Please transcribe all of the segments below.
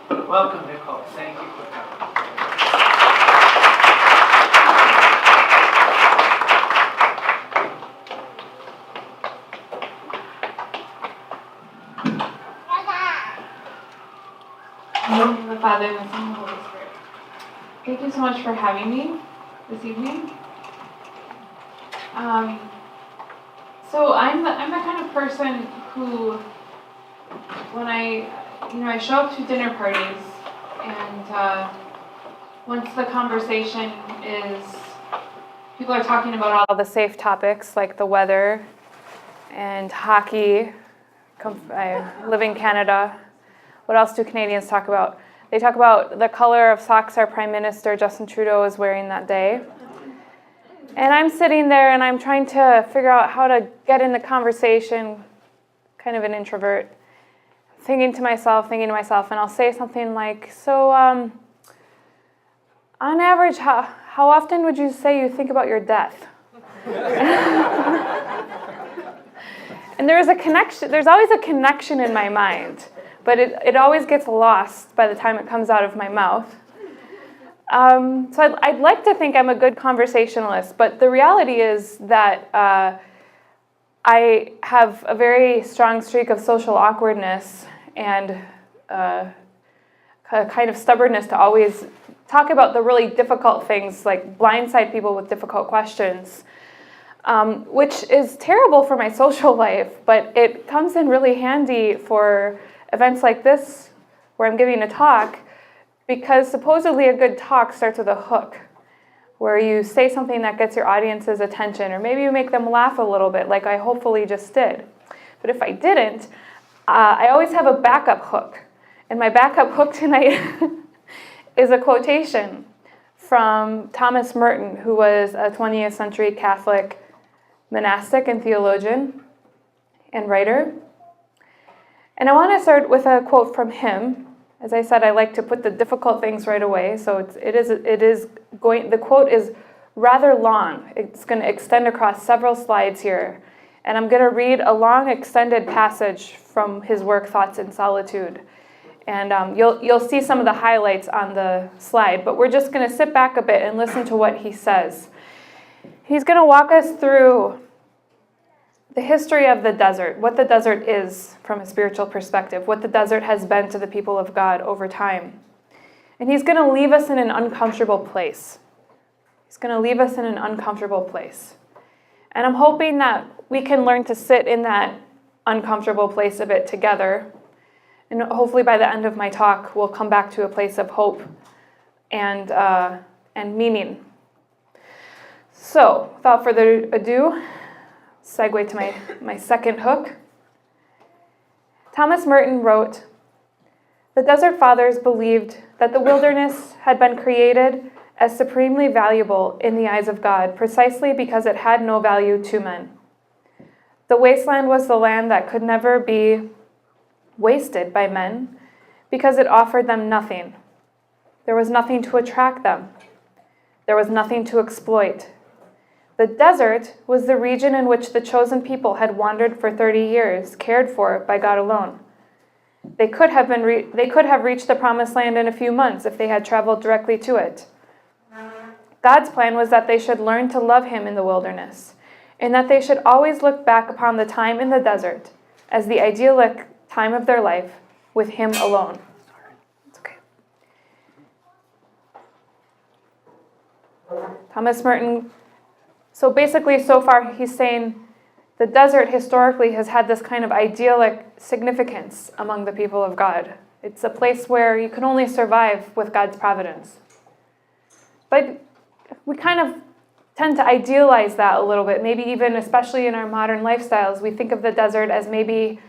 Welcome, Nicole. Thank you for coming. In the name of the Father, and the Son, and the Holy Spirit. Thank you so much for having me this evening. So I'm the kind of person who, when I show up to dinner parties, and once the conversation is, people are talking about all the safe topics like the weather and hockey. I live in Canada. What else do Canadians talk about? They talk about the color of socks our Prime Minister Justin Trudeau is wearing that day. And I'm sitting there and I'm trying to figure out how to get in the conversation, kind of an introvert, thinking to myself, and I'll say something like, so on average, how often would you say you think about your death? And there's always a connection in my mind, but it always gets lost by the time it comes out of my mouth. So I'd like to think I'm a good conversationalist, but the reality is that I have a very strong streak of social awkwardness and a kind of stubbornness to always talk about the really difficult things, like blindside people with difficult questions, which is terrible for my social life, but it comes in really handy for events like this where I'm giving a talk, because supposedly a good talk starts with a hook, where you say something that gets your audience's attention, or maybe you make them laugh a little bit, like I hopefully just did. But if I didn't, I always have a backup hook. And my backup hook tonight is a quotation from Thomas Merton, who was a 20th century Catholic monastic and theologian and writer. And I want to start with a quote from him. As I said, I like to put the difficult things right away, so the quote is rather long. It's going to extend across several slides here. And I'm going to read a long extended passage from his work, Thoughts in Solitude. And you'll see some of the highlights on the slide, but we're just going to sit back a bit and listen to what he says. He's going to walk us through the history of the desert, what the desert is from a spiritual perspective, what the desert has been to the people of God over time. And he's going to leave us in an uncomfortable place. He's going to leave us in an uncomfortable place. And I'm hoping that we can learn to sit in that uncomfortable place a bit together. And hopefully by the end of my talk, we'll come back to a place of hope and meaning. So, without further ado, segue to my second hook. Thomas Merton wrote, "The Desert Fathers believed that the wilderness had been created as supremely valuable in the eyes of God precisely because it had no value to men. The wasteland was the land that could never be wasted by men because it offered them nothing. There was nothing to attract them. There was nothing to exploit. The desert was the region in which the chosen people had wandered for 30 years, cared for by God alone. They could have reached the promised land in a few months if they had traveled directly to it. God's plan was that they should learn to love him in the wilderness, and that they should always look back upon the time in the desert as the idyllic time of their life with him alone." It's okay. Thomas Merton. So basically, so far, he's saying the desert historically has had this kind of idyllic significance among the people of God. It's a place where you can only survive with God's providence. But we kind of tend to idealize that a little bit, maybe even especially in our modern lifestyles. We think of the desert as maybe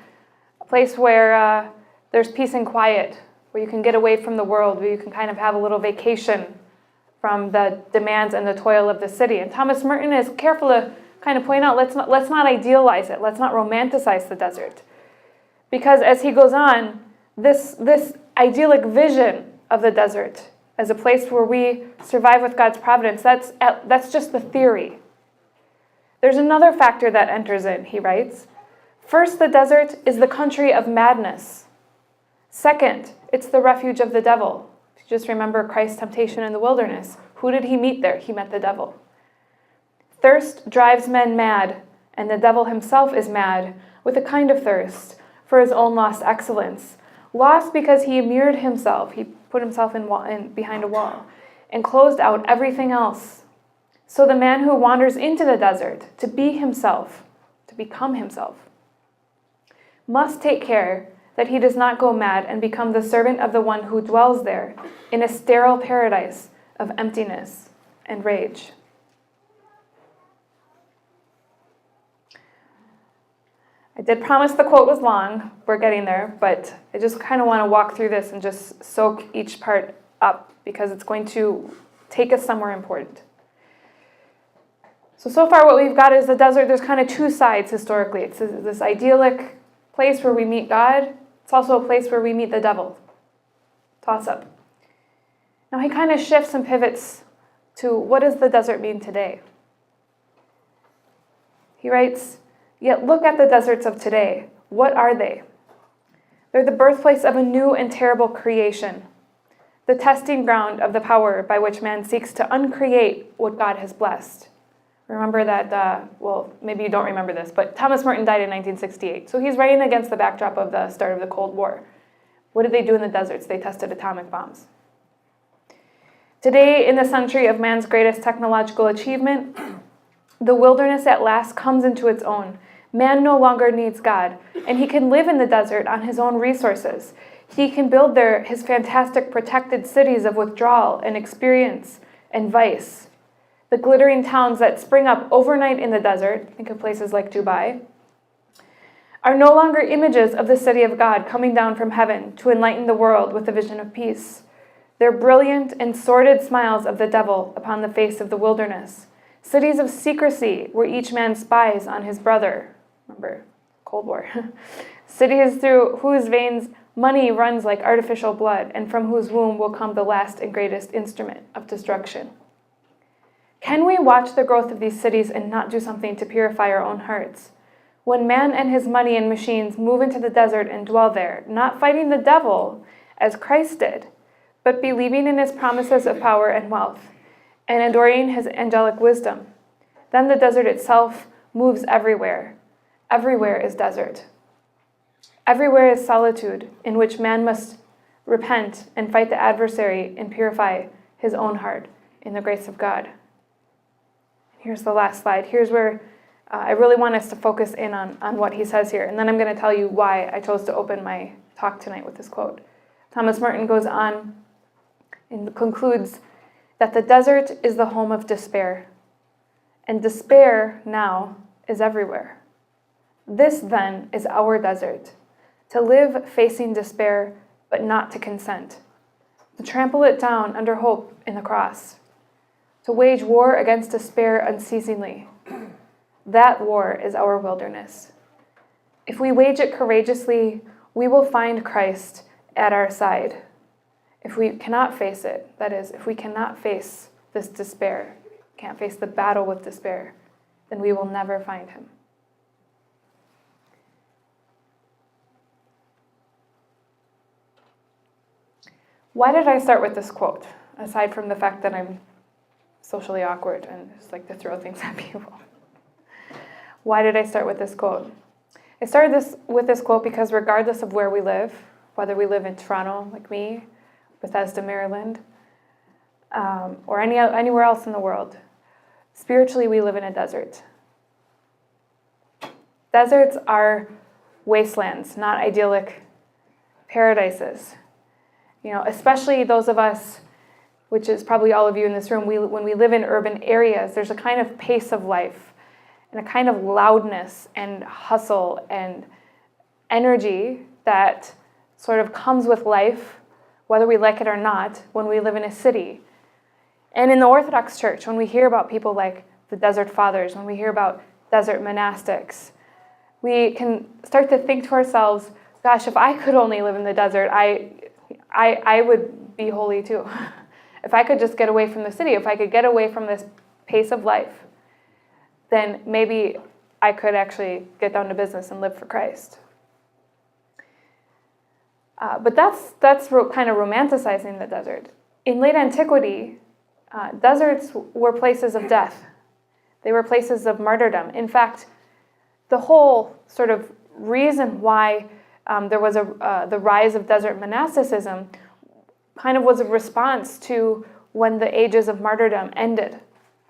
a place where there's peace and quiet, where you can get away from the world, where you can kind of have a little vacation from the demands and the toil of the city. And Thomas Merton is careful to kind of point out, let's not idealize it. Let's not romanticize the desert. Because as he goes on, this idyllic vision of the desert as a place where we survive with God's providence, that's just the theory. There's another factor that enters in, he writes. First, the desert is the country of madness. Second, it's the refuge of the devil. If you just remember Christ's temptation in the wilderness, who did he meet there? He met the devil. Thirst drives men mad, and the devil himself is mad with a kind of thirst for his own lost excellence. Lost because he immured himself, he put himself behind a wall, and closed out everything else. So the man who wanders into the desert to be himself, to become himself, must take care that he does not go mad and become the servant of the one who dwells there in a sterile paradise of emptiness and rage. I did promise the quote was long. We're getting there, but I just kind of want to walk through this and just soak each part up because it's going to take us somewhere important. So far what we've got is the desert. There's kind of two sides historically. It's this idyllic place where we meet God. It's also a place where we meet the devil. Toss up. Now he kind of shifts and pivots to what does the desert mean today? He writes, "Yet look at the deserts of today. What are they? They're the birthplace of a new and terrible creation, the testing ground of the power by which man seeks to uncreate what God has blessed." Remember that, well, maybe you don't remember this, but Thomas Merton died in 1968. So he's writing against the backdrop of the start of the Cold War. What did they do in the deserts? They tested atomic bombs. Today, in the century of man's greatest technological achievement, the wilderness at last comes into its own. Man no longer needs God, and he can live in the desert on his own resources. He can build there his fantastic protected cities of withdrawal and experience and vice. The glittering towns that spring up overnight in the desert, think of places like Dubai, are no longer images of the city of God coming down from heaven to enlighten the world with a vision of peace. They're brilliant and sordid smiles of the devil upon the face of the wilderness. Cities of secrecy where each man spies on his brother. Remember, Cold War. Cities through whose veins money runs like artificial blood, and from whose womb will come the last and greatest instrument of destruction. Can we watch the growth of these cities and not do something to purify our own hearts? When man and his money and machines move into the desert and dwell there, not fighting the devil as Christ did, but believing in his promises of power and wealth, and adoring his angelic wisdom, then the desert itself moves everywhere. Everywhere is desert. Everywhere is solitude in which man must repent and fight the adversary and purify his own heart in the grace of God. Here's the last slide. Here's where I really want us to focus in on what he says here. And then I'm going to tell you why I chose to open my talk tonight with this quote. Thomas Merton goes on and concludes that the desert is the home of despair. And despair now is everywhere. This, then, is our desert. To live facing despair, but not to consent. To trample it down under hope in the cross. To wage war against despair unceasingly. That war is our wilderness. If we wage it courageously, we will find Christ at our side. If we cannot face it, that is, if we cannot face this despair, can't face the battle with despair, then we will never find him. Why did I start with this quote, aside from the fact that I'm socially awkward and just like to throw things at people? Why did I start with this quote? I started with this quote because regardless of where we live, whether we live in Toronto, like me, Bethesda, Maryland, or anywhere else in the world, spiritually we live in a desert. Deserts are wastelands, not idyllic paradises. You know, especially those of us, which is probably all of you in this room, when we live in urban areas, there's a kind of pace of life and a kind of loudness and hustle and energy that sort of comes with life, whether we like it or not, when we live in a city. And in the Orthodox Church, when we hear about people like the Desert Fathers, when we hear about desert monastics, we can start to think to ourselves, gosh, if I could only live in the desert, I would be holy too. If I could just get away from the city, if I could get away from this pace of life, then maybe I could actually get down to business and live for Christ. But that's kind of romanticizing the desert. In late antiquity, deserts were places of death. They were places of martyrdom. In fact, the whole sort of reason why there was the rise of desert monasticism kind of was a response to when the ages of martyrdom ended.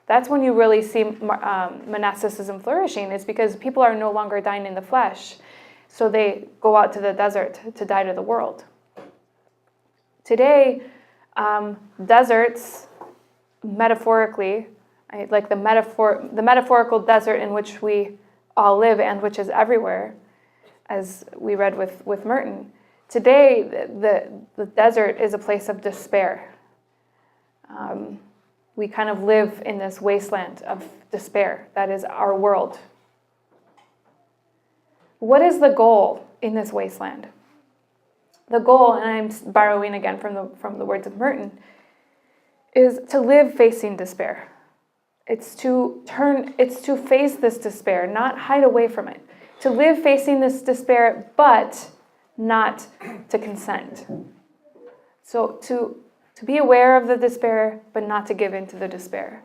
That's when you really see monasticism flourishing, is because people are no longer dying in the flesh, so they go out to the desert to die to the world. Today, deserts, metaphorically, like the metaphorical desert in which we all live and which is everywhere, as we read with Merton. Today, the desert is a place of despair. We kind of live in this wasteland of despair. That is our world. What is the goal in this wasteland? The goal, and I'm borrowing again from the words of Merton, is to live facing despair. It's to face this despair, not hide away from it. To live facing this despair, but not to consent. So to be aware of the despair, but not to give in to the despair.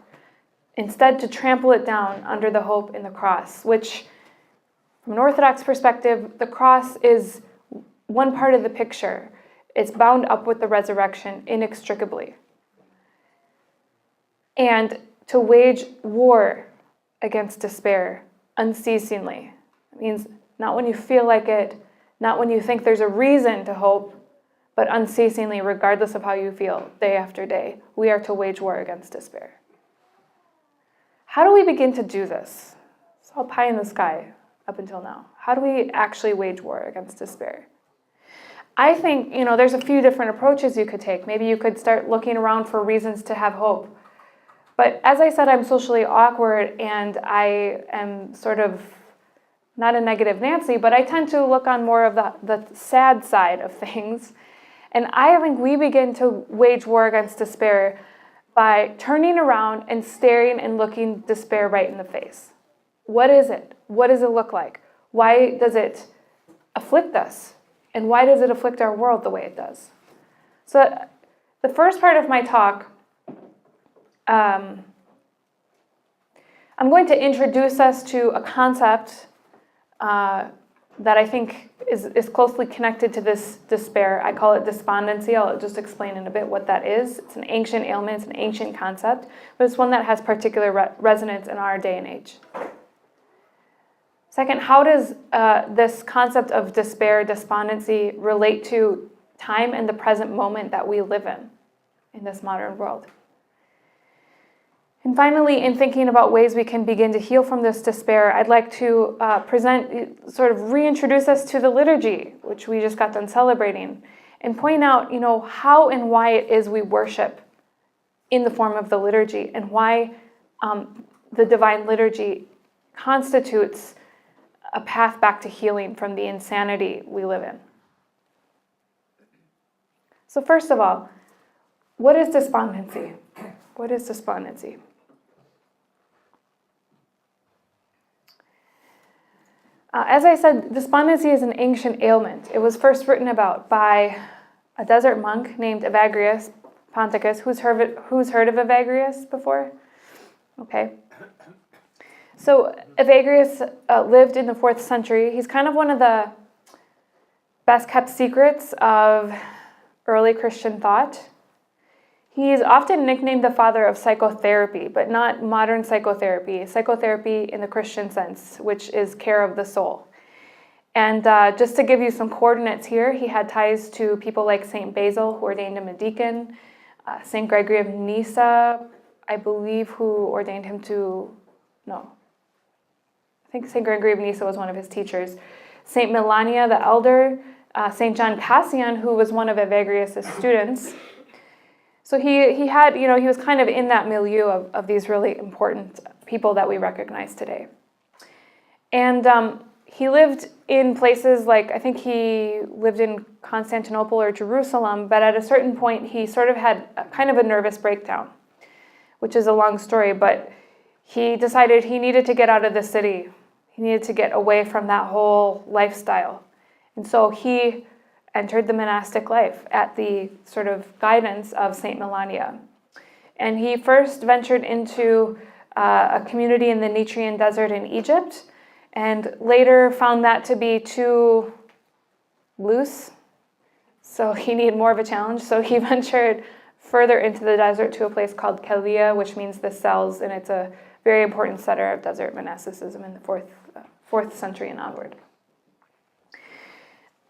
Instead, to trample it down under the hope in the cross, which, from an Orthodox perspective, the cross is one part of the picture. It's bound up with the resurrection inextricably. And to wage war against despair unceasingly. It means not when you feel like it, not when you think there's a reason to hope, but unceasingly, regardless of how you feel, day after day, we are to wage war against despair. How do we begin to do this? It's all pie in the sky up until now. How do we actually wage war against despair? I think, there's a few different approaches you could take. Maybe you could start looking around for reasons to have hope. But as I said, I'm socially awkward, and I am sort of not a negative Nancy, but I tend to look on more of the sad side of things. And I think we begin to wage war against despair by turning around and staring and looking despair right in the face. What is it? What does it look like? Why does it afflict us? And why does it afflict our world the way it does? So the first part of my talk, I'm going to introduce us to a concept that I think is closely connected to this despair. I call it despondency. I'll just explain in a bit what that is. It's an ancient ailment, it's an ancient concept, but it's one that has particular resonance in our day and age. Second, how does this concept of despair, despondency, relate to time and the present moment that we live in this modern world? And finally, in thinking about ways we can begin to heal from this despair, I'd like to reintroduce us to the liturgy, which we just got done celebrating, and point out, how and why it is we worship in the form of the liturgy, and why the divine liturgy constitutes a path back to healing from the insanity we live in. So first of all, what is despondency? What is despondency? As I said, despondency is an ancient ailment. It was first written about by a desert monk named Evagrius Ponticus. Who's heard of Evagrius before? Okay. So Evagrius lived in the 4th century. He's kind of one of the best kept secrets of early Christian thought. He is often nicknamed the father of psychotherapy, but not modern psychotherapy. Psychotherapy in the Christian sense, which is care of the soul. And just to give you some coordinates here, he had ties to people like St. Basil, who ordained him a deacon, St. Gregory of Nyssa, I believe, who ordained him I think St. Gregory of Nyssa was one of his teachers. St. Melania the Elder, St. John Cassian, who was one of Evagrius' students. So he had, he was kind of in that milieu of these really important people that we recognize today. And he lived in places like, I think he lived in Constantinople or Jerusalem, but at a certain point he sort of had kind of a nervous breakdown, which is a long story, but he decided he needed to get out of the city. He needed to get away from that whole lifestyle. And so he entered the monastic life at the sort of guidance of Saint Melania. And he first ventured into a community in the Nitrian desert in Egypt, and later found that to be too loose. So he needed more of a challenge. So he ventured further into the desert to a place called Kelia, which means the cells, and it's a very important center of desert monasticism in the fourth century and onward.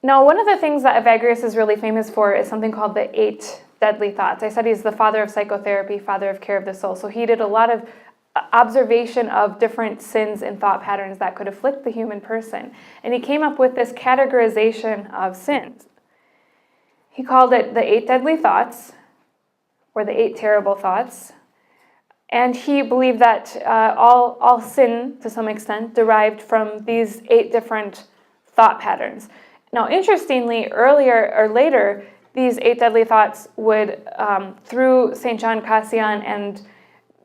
Now, one of the things that Evagrius is really famous for is something called the 8 deadly thoughts. I said he's the father of psychotherapy, father of care of the soul. So he did a lot of observation of different sins and thought patterns that could afflict the human person. And he came up with this categorization of sins. He called it the 8 deadly thoughts, or the 8 terrible thoughts. And he believed that all sin, to some extent, derived from these 8 different thought patterns. Now, interestingly, earlier or later, these 8 deadly thoughts would, through St. John Cassian and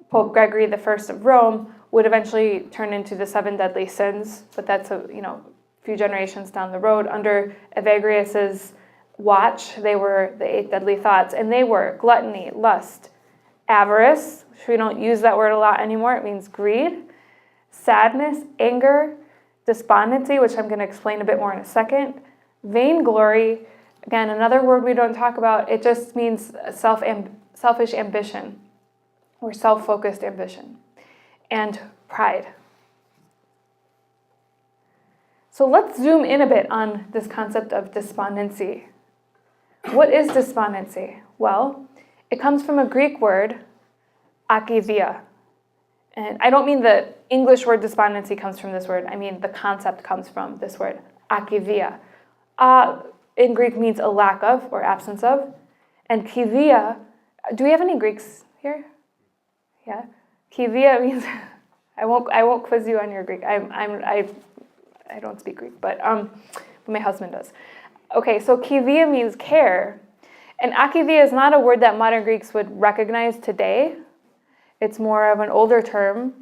Pope Gregory I of Rome, would eventually turn into the 7 deadly sins. But that's a few generations down the road. Under Evagrius's watch, they were the 8 deadly thoughts, and they were gluttony, lust, avarice, which we don't use that word a lot anymore. It means greed, sadness, anger, despondency, which I'm going to explain a bit more in a second, vainglory, again, another word we don't talk about. It just means selfish ambition or self-focused ambition, and pride. So let's zoom in a bit on this concept of despondency. What is despondency? Well, it comes from a Greek word, akitheia. And I don't mean the English word despondency comes from this word. I mean the concept comes from this word, akitheia. In Greek means a lack of or absence of. And kitheia, do we have any Greeks here? Yeah? Kitheia means, I won't quiz you on your Greek. I don't speak Greek, but my husband does. Okay, so kitheia means care. And akitheia is not a word that modern Greeks would recognize today. It's more of an older term.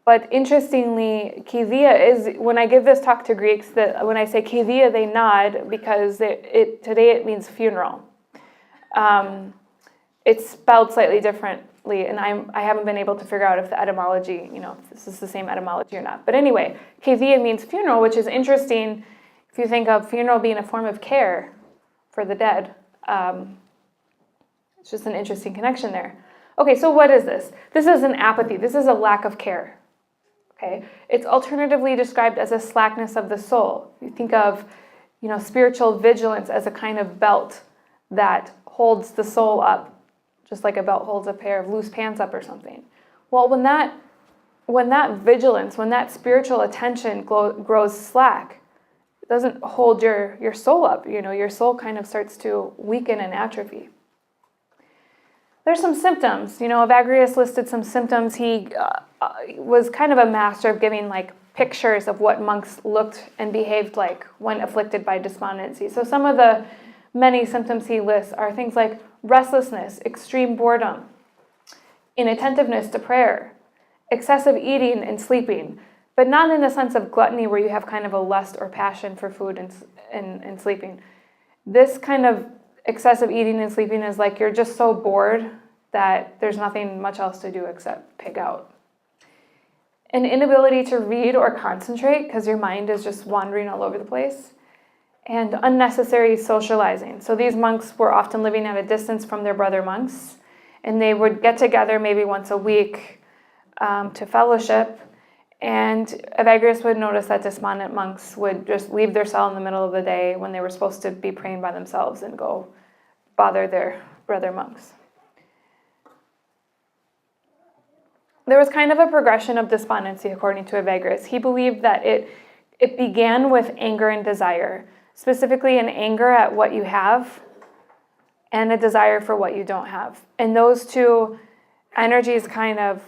But interestingly, kitheia is, when I give this talk to Greeks, that when I say kitheia, they nod because today it means funeral. It's spelled slightly differently, and I haven't been able to figure out if the etymology, if this is the same etymology or not. But anyway, kitheia means funeral, which is interesting if you think of funeral being a form of care for the dead. It's just an interesting connection there. Okay, so what is this? This is an apathy. This is a lack of care. Okay, it's alternatively described as a slackness of the soul. You think of, spiritual vigilance as a kind of belt that holds the soul up, just like a belt holds a pair of loose pants up or something. Well, when that vigilance, when that spiritual attention grows slack, it doesn't hold your soul up. Your soul kind of starts to weaken and atrophy. There's some symptoms. Evagrius listed some symptoms. He was kind of a master of giving pictures of what monks looked and behaved like when afflicted by despondency. So some of the many symptoms he lists are things like restlessness, extreme boredom, inattentiveness to prayer, excessive eating and sleeping, but not in the sense of gluttony where you have kind of a lust or passion for food and sleeping. This kind of excessive eating and sleeping is like you're just so bored that there's nothing much else to do except pig out. An inability to read or concentrate because your mind is just wandering all over the place. And unnecessary socializing. So these monks were often living at a distance from their brother monks, and they would get together maybe once a week to fellowship. And Evagrius would notice that despondent monks would just leave their cell in the middle of the day when they were supposed to be praying by themselves and go bother their brother monks. There was kind of a progression of despondency according to Evagrius. He believed that it began with anger and desire, specifically an anger at what you have and a desire for what you don't have. And those two energies kind of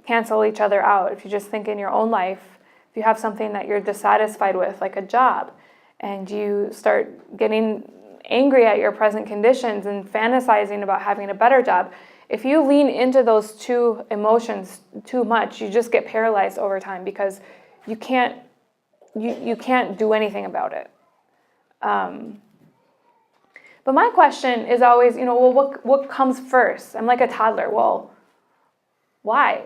cancel each other out. If you just think in your own life, if you have something that you're dissatisfied with, like a job, and you start getting angry at your present conditions and fantasizing about having a better job, if you lean into those two emotions too much, you just get paralyzed over time because you can't do anything about it. But my question is always, well, what comes first? I'm like a toddler. Well, why?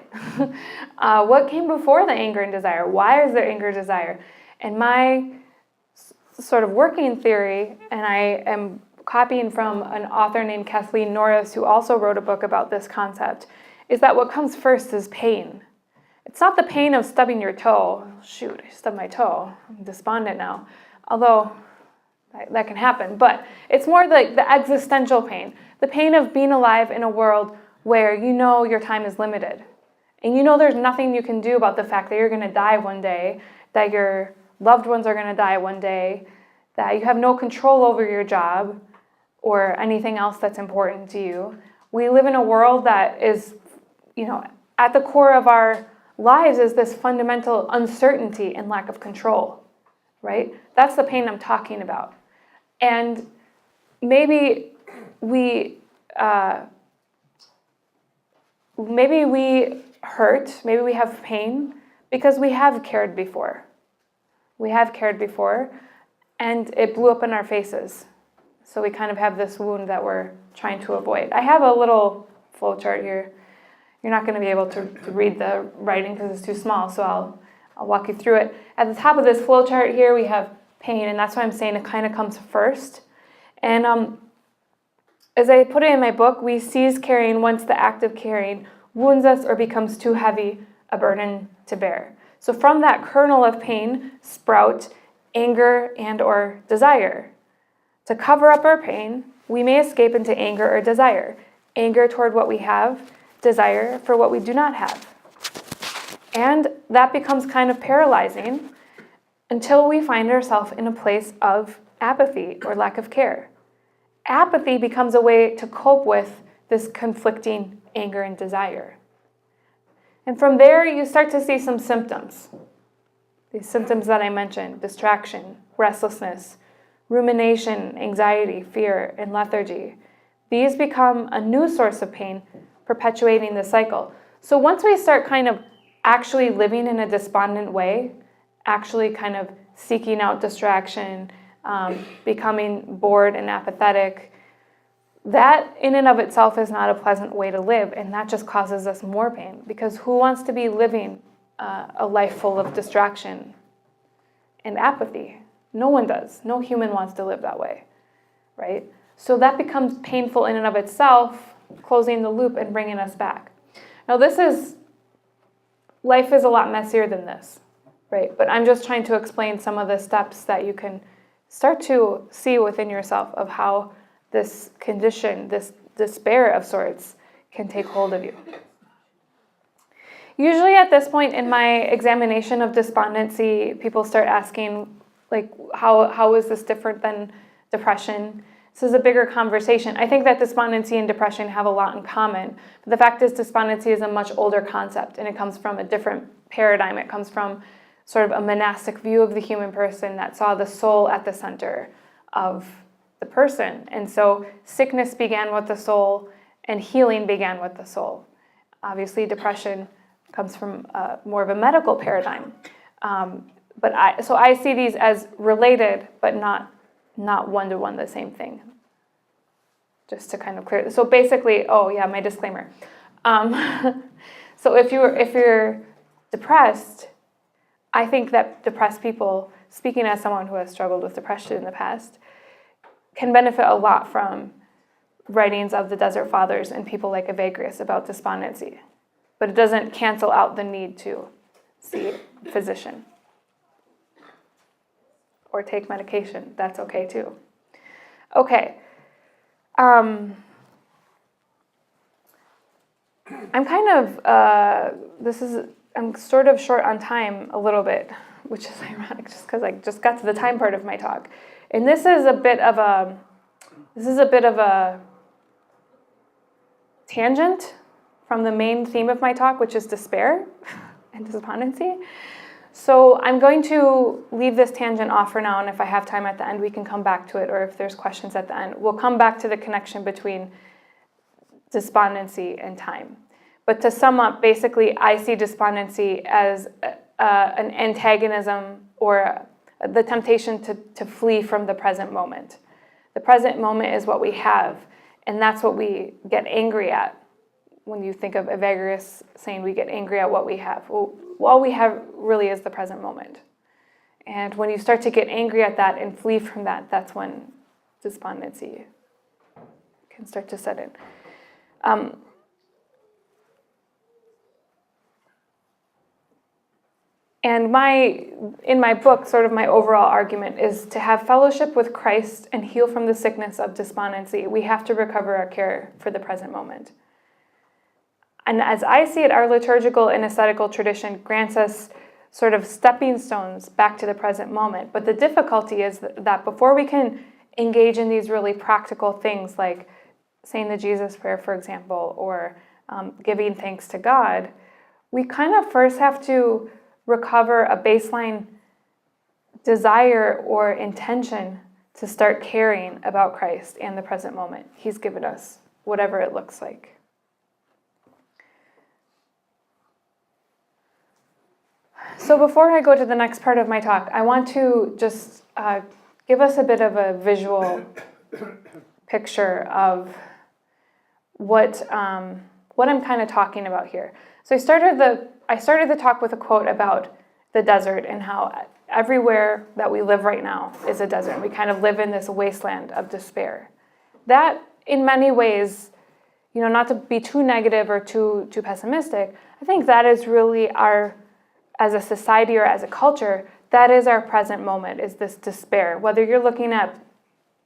What came before the anger and desire? Why is there anger and desire? And my sort of working theory, and I am copying from an author named Kathleen Norris, who also wrote a book about this concept, is that what comes first is pain. It's not the pain of stubbing your toe. Shoot, I stubbed my toe. I'm despondent now. Although that can happen. But it's more like the existential pain. The pain of being alive in a world where your time is limited. And there's nothing you can do about the fact that you're going to die one day, that your loved ones are going to die one day, that you have no control over your job or anything else that's important to you. We live in a world that is, at the core of our lives is this fundamental uncertainty and lack of control, right? That's the pain I'm talking about. And maybe we hurt, maybe we have pain because we have cared before. We have cared before, and it blew up in our faces. So we kind of have this wound that we're trying to avoid. I have a little flowchart here. You're not going to be able to read the writing because it's too small, so I'll walk you through it. At the top of this flowchart here, we have pain, and that's why I'm saying it kind of comes first. And as I put it in my book, we cease caring once the act of caring wounds us or becomes too heavy a burden to bear. So from that kernel of pain sprout anger and or desire. To cover up our pain, we may escape into anger or desire. Anger toward what we have, desire for what we do not have. And that becomes kind of paralyzing until we find ourselves in a place of apathy or lack of care. Apathy becomes a way to cope with this conflicting anger and desire. And from there, you start to see some symptoms. These symptoms that I mentioned: distraction, restlessness, rumination, anxiety, fear, and lethargy. These become a new source of pain, perpetuating the cycle. So once we start kind of actually living in a despondent way, actually kind of seeking out distraction, becoming bored and apathetic, that in and of itself is not a pleasant way to live, and that just causes us more pain, because who wants to be living a life full of distraction and apathy? No one does. No human wants to live that way, right? So that becomes painful in and of itself, closing the loop and bringing us back. Now life is a lot messier than this, right? But I'm just trying to explain some of the steps that you can start to see within yourself of how this condition, this despair of sorts, can take hold of you. Usually at this point in my examination of despondency, people start asking, like, how is this different than depression? This is a bigger conversation. I think that despondency and depression have a lot in common. But the fact is, despondency is a much older concept, and it comes from a different paradigm. It comes from sort of a monastic view of the human person that saw the soul at the center of the person. And so sickness began with the soul, and healing began with the soul. Obviously, depression comes from more of a medical paradigm. So I see these as related, but not one-to-one the same thing. Just to kind of clear. So basically, my disclaimer. So if you're depressed, I think that depressed people, speaking as someone who has struggled with depression in the past, can benefit a lot from writings of the Desert Fathers and people like Evagrius about despondency. But it doesn't cancel out the need to see a physician or take medication. That's okay too. Okay. I'm sort of short on time a little bit, which is ironic just because I just got to the time part of my talk. And this is a bit of a tangent from the main theme of my talk, which is despair and despondency. So I'm going to leave this tangent off for now, and if I have time at the end, we can come back to it, or if there's questions at the end, we'll come back to the connection between despondency and time. But to sum up, basically, I see despondency as an antagonism or the temptation to flee from the present moment. The present moment is what we have, and that's what we get angry at. When you think of Evagrius saying we get angry at what we have, well, all we have really is the present moment. And when you start to get angry at that and flee from that, that's when despondency can start to set in. And in my book, sort of my overall argument is to have fellowship with Christ and heal from the sickness of despondency. We have to recover our care for the present moment. And as I see it, our liturgical and ascetical tradition grants us sort of stepping stones back to the present moment. But the difficulty is that before we can engage in these really practical things like saying the Jesus prayer, for example, or giving thanks to God, we kind of first have to recover a baseline desire or intention to start caring about Christ and the present moment He's given us, whatever it looks like. So before I go to the next part of my talk, I want to just give us a bit of a visual picture of what I'm kind of talking about here. So I started the talk with a quote about the desert and how everywhere that we live right now is a desert. We kind of live in this wasteland of despair. That, in many ways, not to be too negative or too pessimistic, I think that is really as a society or as a culture, that is our present moment, is this despair. Whether you're looking at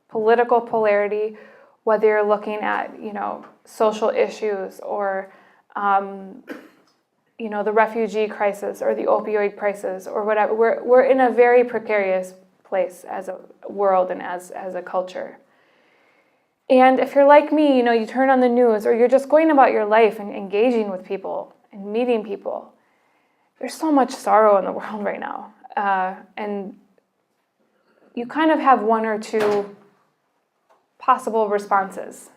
political polarity, whether you're looking at, social issues or the refugee crisis or the opioid crisis or whatever. We're in a very precarious place as a world and as a culture. And if you're like me, you turn on the news or you're just going about your life and engaging with people and meeting people, there's so much sorrow in the world right now. And you kind of have one or two possible responses.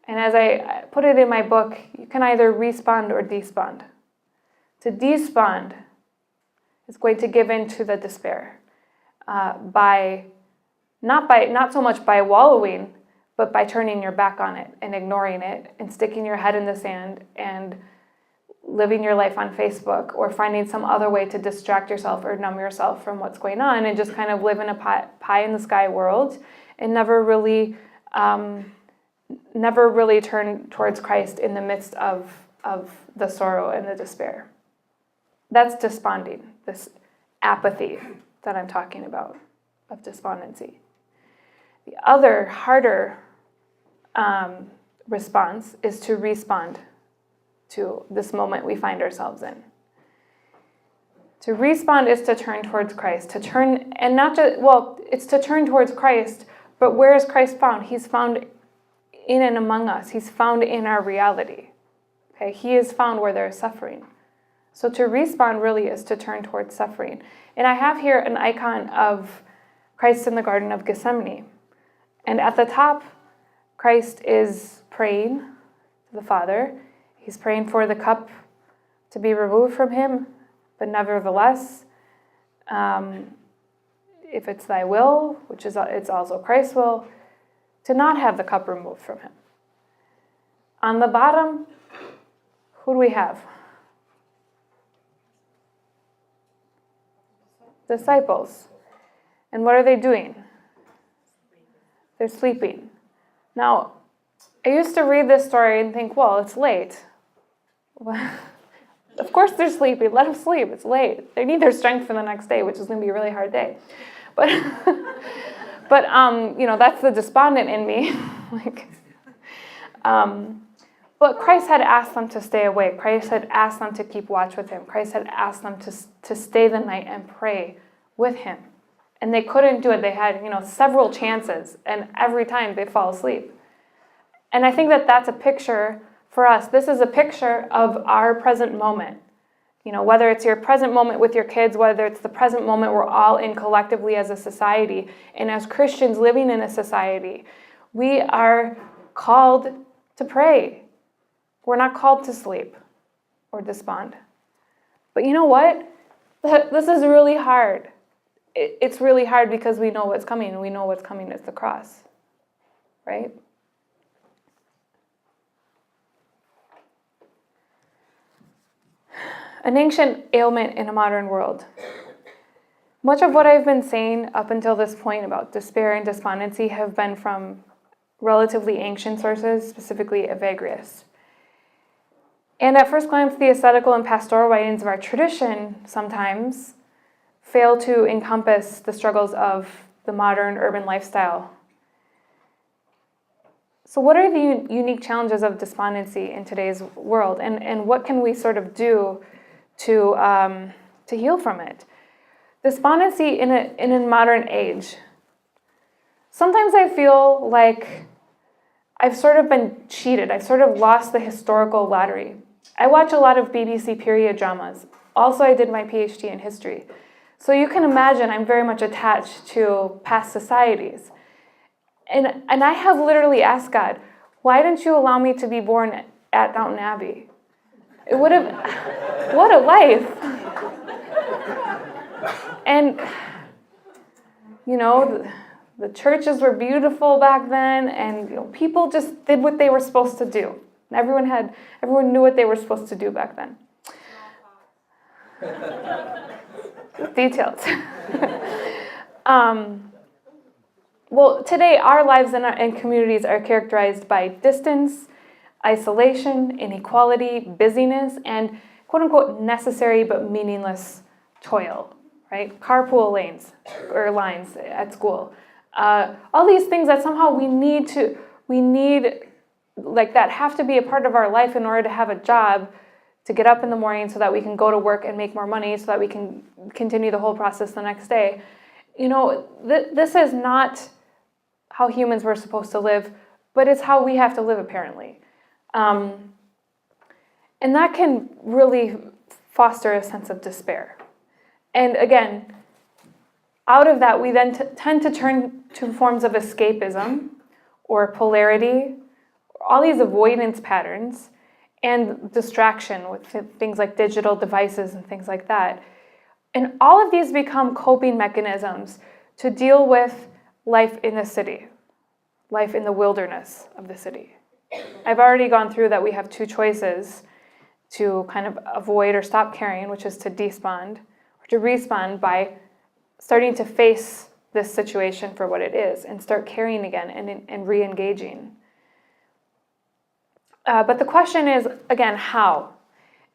And as I put it in my book, you can either respond or despond. To despond is going to give in to the despair not so much by wallowing, but by turning your back on it and ignoring it and sticking your head in the sand and living your life on Facebook or finding some other way to distract yourself or numb yourself from what's going on and just kind of live in a pie in the sky world and never really turn towards Christ in the midst of the sorrow and the despair. That's desponding, this apathy that I'm talking about, of despondency. The other, harder response is to respond to this moment we find ourselves in. To respond is to turn towards Christ, it's to turn towards Christ, but where is Christ found? He's found in and among us. He's found in our reality. Okay? He is found where there is suffering. So to respond really is to turn towards suffering. And I have here an icon of Christ in the Garden of Gethsemane. And at the top, Christ is praying to the Father. He's praying for the cup to be removed from him, but nevertheless, if it's thy will, which is it's also Christ's will, to not have the cup removed from him. On the bottom, who do we have? Disciples. And what are they doing? They're sleeping. Now, I used to read this story and think, well, it's late. Well, of course they're sleeping. Let them sleep. It's late. They need their strength for the next day, which is going to be a really hard day. But, that's the despondent in me. But Christ had asked them to stay awake. Christ had asked them to keep watch with him. Christ had asked them to stay the night and pray with him. And they couldn't do it. They had, several chances, and every time they fall asleep. And I think that that's a picture for us. This is a picture of our present moment. Whether it's your present moment with your kids, whether it's the present moment we're all in collectively as a society, and as Christians living in a society, we are called to pray. We're not called to sleep or despond. But you know what? This is really hard. it's really hard because we know what's coming, and we know what's coming is the cross, right? An ancient ailment in a modern world. Much of what I've been saying up until this point about despair and despondency have been from relatively ancient sources, specifically Evagrius. And at first glance, the ascetical and pastoral writings of our tradition sometimes fail to encompass the struggles of the modern urban lifestyle. So what are the unique challenges of despondency in today's world, and what can we sort of do to heal from it? Despondency in a modern age. Sometimes I feel like I've sort of been cheated. I've sort of lost the historical lottery. I watch a lot of BBC period dramas. Also, I did my PhD in history. So you can imagine I'm very much attached to past societies. And I have literally asked God, why didn't you allow me to be born at Downton Abbey? It would have, what a life. And, you know, the churches were beautiful back then, and you know, people just did what they were supposed to do. Everyone knew what they were supposed to do back then. Details. Well, today our lives and communities are characterized by distance, isolation, inequality, busyness, and quote-unquote necessary but meaningless toil, right? Carpool lanes or lines at school. All these things that somehow we need like that have to be a part of our life in order to have a job, to get up in the morning so that we can go to work and make more money so that we can continue the whole process the next day. You know, this is not how humans were supposed to live, but it's how we have to live, apparently. And that can really foster a sense of despair. And again, out of that, we then tend to turn to forms of escapism or polarity, all these avoidance patterns, and distraction with things like digital devices and things like that. And all of these become coping mechanisms to deal with life in the city, life in the wilderness of the city. I've already gone through that we have two choices to kind of avoid or stop caring, which is to despond, or to respond by starting to face this situation for what it is and start caring again and re-engaging. But the question is, again, how?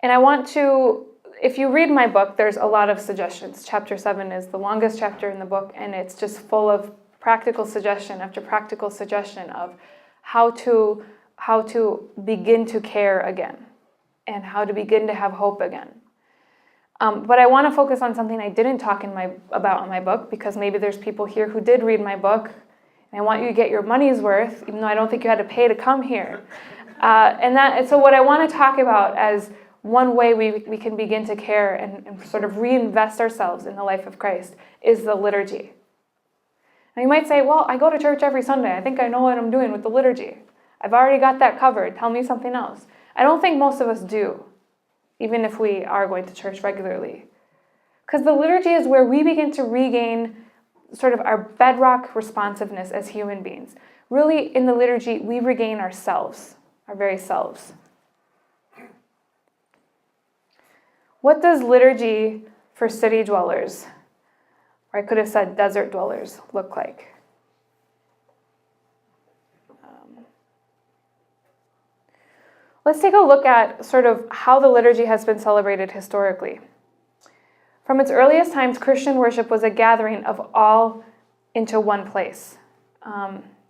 And I want to, if you read my book, there's a lot of suggestions. Chapter 7 is the longest chapter in the book, and it's just full of practical suggestion after practical suggestion of how to begin to care again and how to begin to have hope again. But I want to focus on something I didn't talk about in my book, because maybe there's people here who did read my book, and I want you to get your money's worth, even though I don't think you had to pay to come here. So what I want to talk about as one way we can begin to care and sort of reinvest ourselves in the life of Christ is the liturgy. Now you might say, well, I go to church every Sunday. I think I know what I'm doing with the liturgy. I've already got that covered. Tell me something else. I don't think most of us do, even if we are going to church regularly. Because the liturgy is where we begin to regain sort of our bedrock responsiveness as human beings. Really, in the liturgy, we regain ourselves, our very selves. What does liturgy for city dwellers, or I could have said desert dwellers, look like? Let's take a look at sort of how the liturgy has been celebrated historically. From its earliest times, Christian worship was a gathering of all into one place.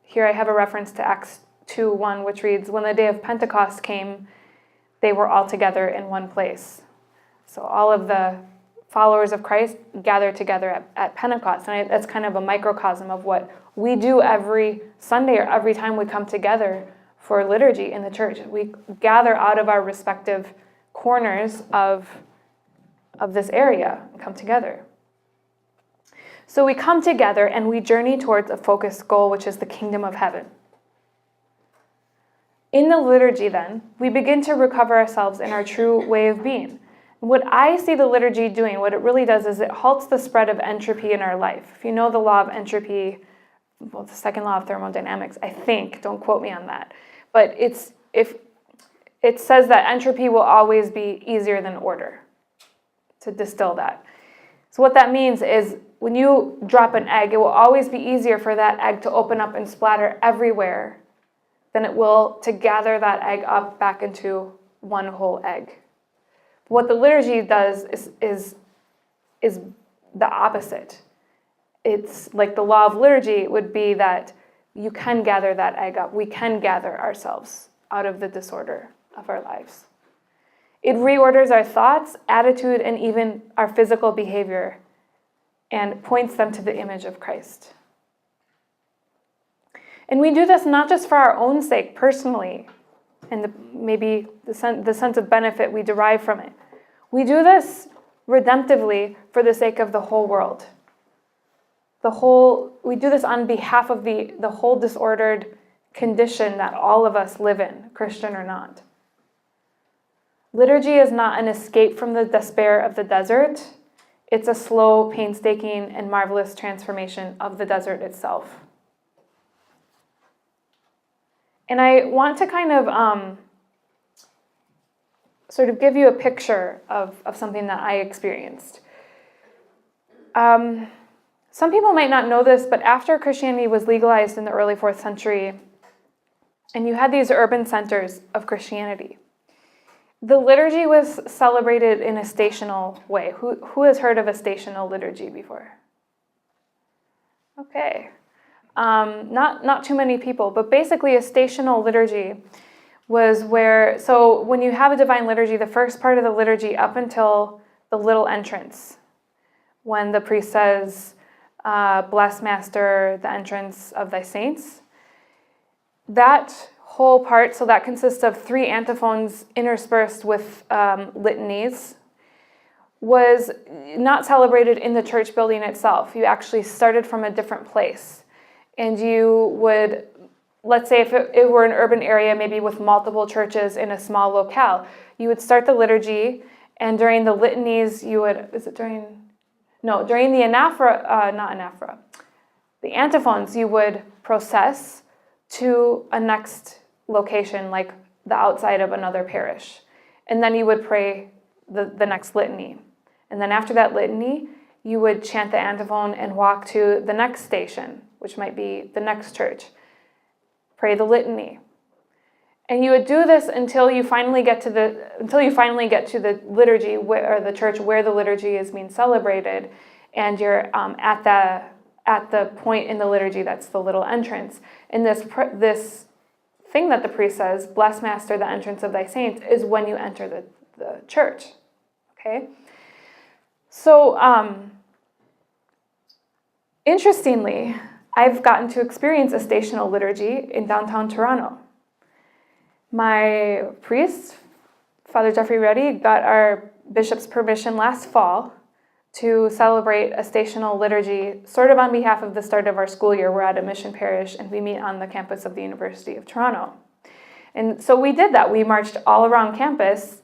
Here I have a reference to Acts 2:1, which reads, when the day of Pentecost came, they were all together in one place. So all of the followers of Christ gathered together at Pentecost. And that's kind of a microcosm of what we do every Sunday or every time we come together for liturgy in the church. We gather out of our respective corners of this area and come together. So we come together and we journey towards a focused goal, which is the kingdom of heaven. In the liturgy, then, we begin to recover ourselves in our true way of being. What I see the liturgy doing, what it really does is it halts the spread of entropy in our life. If you know the law of entropy, well, the second law of thermodynamics, I think, don't quote me on that, but if it says that entropy will always be easier than order, to distill that. So what that means is when you drop an egg, it will always be easier for that egg to open up and splatter everywhere than it will to gather that egg up back into one whole egg. What the liturgy does is the opposite. It's like the law of liturgy would be that you can gather that egg up. We can gather ourselves out of the disorder of our lives. It reorders our thoughts, attitude, and even our physical behavior and points them to the image of Christ. And we do this not just for our own sake personally, and maybe the sense of benefit we derive from it. We do this redemptively for the sake of the whole world. We do this on behalf of the whole disordered condition that all of us live in, Christian or not. Liturgy is not an escape from the despair of the desert. It's a slow, painstaking, and marvelous transformation of the desert itself. And I want to kind of sort of give you a picture of something that I experienced. Some people might not know this, but after Christianity was legalized in the early 4th century, and you had these urban centers of Christianity, the liturgy was celebrated in a stational way. Who has heard of a stational liturgy before? Okay. Not too many people, but basically a stational liturgy was where, so when you have a divine liturgy, the first part of the liturgy up until the little entrance, when the priest says, bless, Master, the entrance of thy saints, that whole part, so that consists of 3 antiphons interspersed with litanies, was not celebrated in the church building itself. You actually started from a different place. And you would, let's say if it were an urban area, maybe with multiple churches in a small locale, you would start the liturgy, and during the litanies, during the the antiphons, you would process to a next location, like the outside of another parish. And then you would pray the next litany. And then after that litany, you would chant the antiphon and walk to the next station, which might be the next church. Pray the litany. And you would do this until you finally get to the liturgy or the church where the liturgy is being celebrated, and you're at the point in the liturgy that's the little entrance. And this thing that the priest says, bless, Master, the entrance of thy saints, is when you enter the church. Okay? So, interestingly, I've gotten to experience a stational liturgy in downtown Toronto. My priest, Father Jeffrey Reddy, got our bishop's permission last fall to celebrate a stational liturgy sort of on behalf of the start of our school year. We're at a mission parish and we meet on the campus of the University of Toronto. And so we did that. We marched all around campus.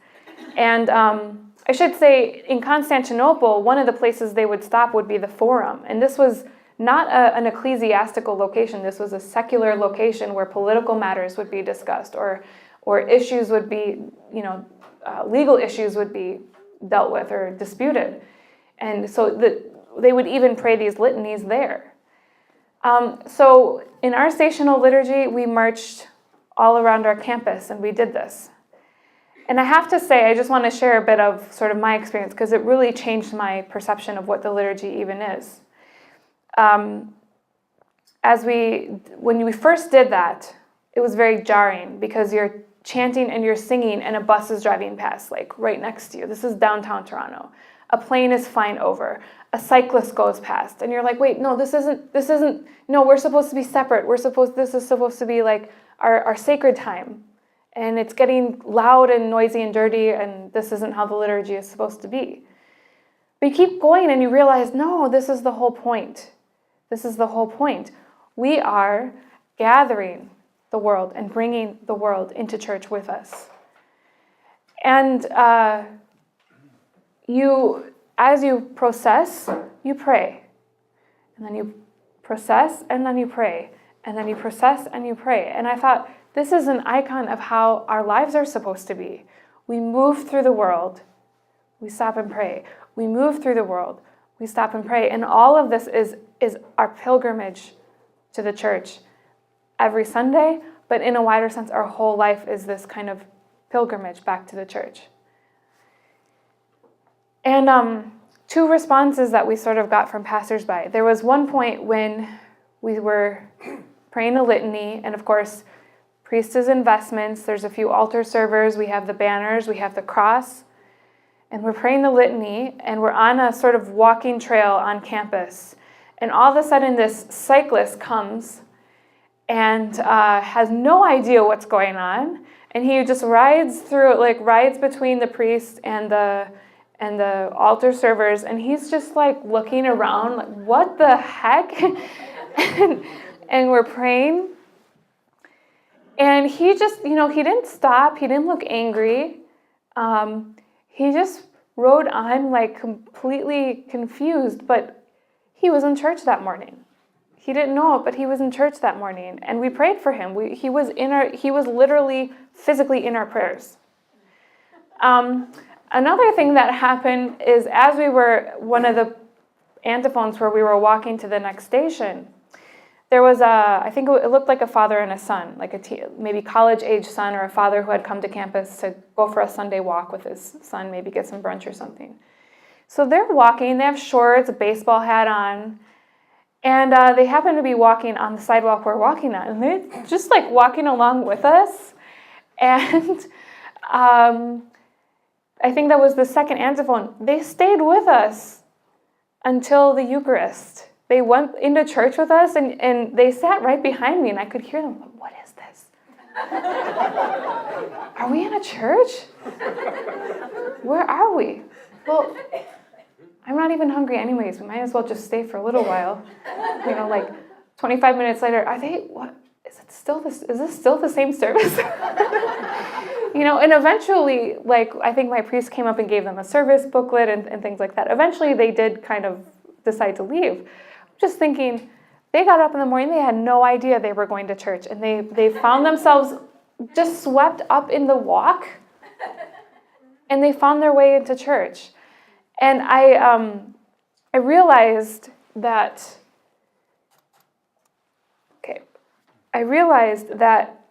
And I should say in Constantinople, one of the places they would stop would be the Forum. And this was not an ecclesiastical location. This was a secular location where political matters would be discussed, or issues would be, legal issues would be dealt with or disputed. And so they would even pray these litanies there. So in our stational liturgy, we marched all around our campus, and we did this. And I have to say, I just want to share a bit of sort of my experience, because it really changed my perception of what the liturgy even is. When we first did that, it was very jarring, because you're chanting and you're singing and a bus is driving past, like right next to you. This is downtown Toronto. A plane is flying over. A cyclist goes past, and you're like, wait, no, this isn't, no, we're supposed to be separate. This is supposed to be like our sacred time. And it's getting loud and noisy and dirty, and this isn't how the liturgy is supposed to be. But you keep going and you realize, no, this is the whole point. This is the whole point. We are gathering the world and bringing the world into church with us. And as you process, you pray. And then you process, and then you pray. And then you process, and you pray. And I thought, this is an icon of how our lives are supposed to be. We move through the world, we stop and pray. We move through the world, we stop and pray. And all of this is our pilgrimage to the church every Sunday, but in a wider sense, our whole life is this kind of pilgrimage back to the church. And two responses that we sort of got from passersby. There was one point when we were praying a litany, and of course, priest's investments, there's a few altar servers, we have the banners, we have the cross, and we're praying the litany, and we're on a sort of walking trail on campus. And all of a sudden, this cyclist comes and has no idea what's going on, and he just rides through, rides between the priest and the altar servers, and he's just looking around, what the heck? and we're praying, and he just, he didn't stop, he didn't look angry, he just rode on completely confused, but he was in church that morning. He didn't know it, but he was in church that morning, and we prayed for him. He was literally physically in our prayers. Another thing that happened is as we were, one of the antiphons where we were walking to the next station, there was I think it looked like a father and a son, maybe college-age son or a father who had come to campus to go for a Sunday walk with his son, maybe get some brunch or something. So they're walking, they have shorts, a baseball hat on, and they happen to be walking on the sidewalk we're walking on, and they're just walking along with us, and I think that was the second antiphon. They stayed with us until the Eucharist. They went into church with us, and they sat right behind me, and I could hear them, what is this? Are we in a church? Where are we? Well, I'm not even hungry anyways. We might as well just stay for a little while. 25 minutes later, what? Is this still the same service? And eventually, I think my priest came up and gave them a service booklet and things like that. Eventually, they did kind of decide to leave. I'm just thinking, they got up in the morning, they had no idea they were going to church, and they found themselves just swept up in the walk, and they found their way into church. And I realized that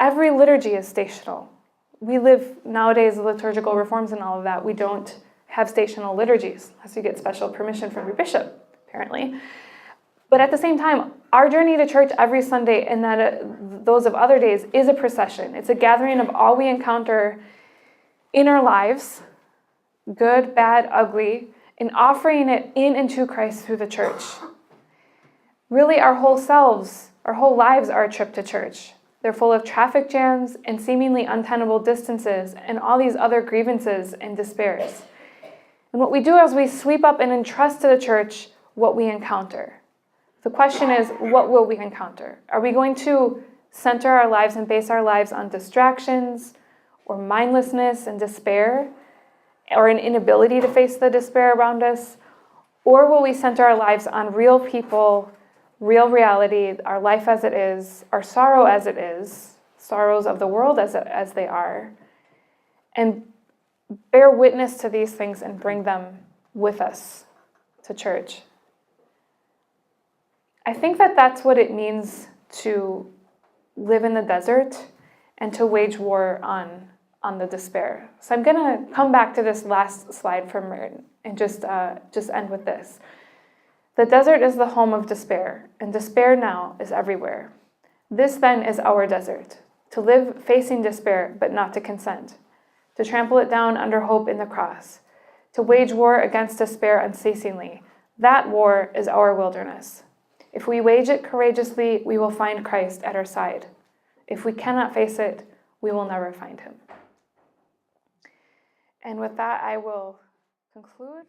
every liturgy is stational. We live nowadays liturgical reforms and all of that. We don't have stational liturgies unless you get special permission from your bishop, apparently. But at the same time, our journey to church every Sunday and those of other days is a procession. It's a gathering of all we encounter in our lives, good, bad, ugly, and offering it in and to Christ through the church. Really, our whole lives are a trip to church. They're full of traffic jams and seemingly untenable distances and all these other grievances and despairs. And what we do is we sweep up and entrust to the church what we encounter. The question is, what will we encounter? Are we going to center our lives and base our lives on distractions or mindlessness and despair or an inability to face the despair around us? Or will we center our lives on real people, real reality, our life as it is, our sorrow as it is, sorrows of the world as they are, and bear witness to these things and bring them with us to church? I think that's what it means to live in the desert and to wage war on the despair. So I'm going to come back to this last slide from Merton and just end with this. The desert is the home of despair, and despair now is everywhere. This then is our desert, to live facing despair but not to consent, to trample it down under hope in the cross, to wage war against despair unceasingly. That war is our wilderness. If we wage it courageously, we will find Christ at our side. If we cannot face it, we will never find him. And with that, I will conclude.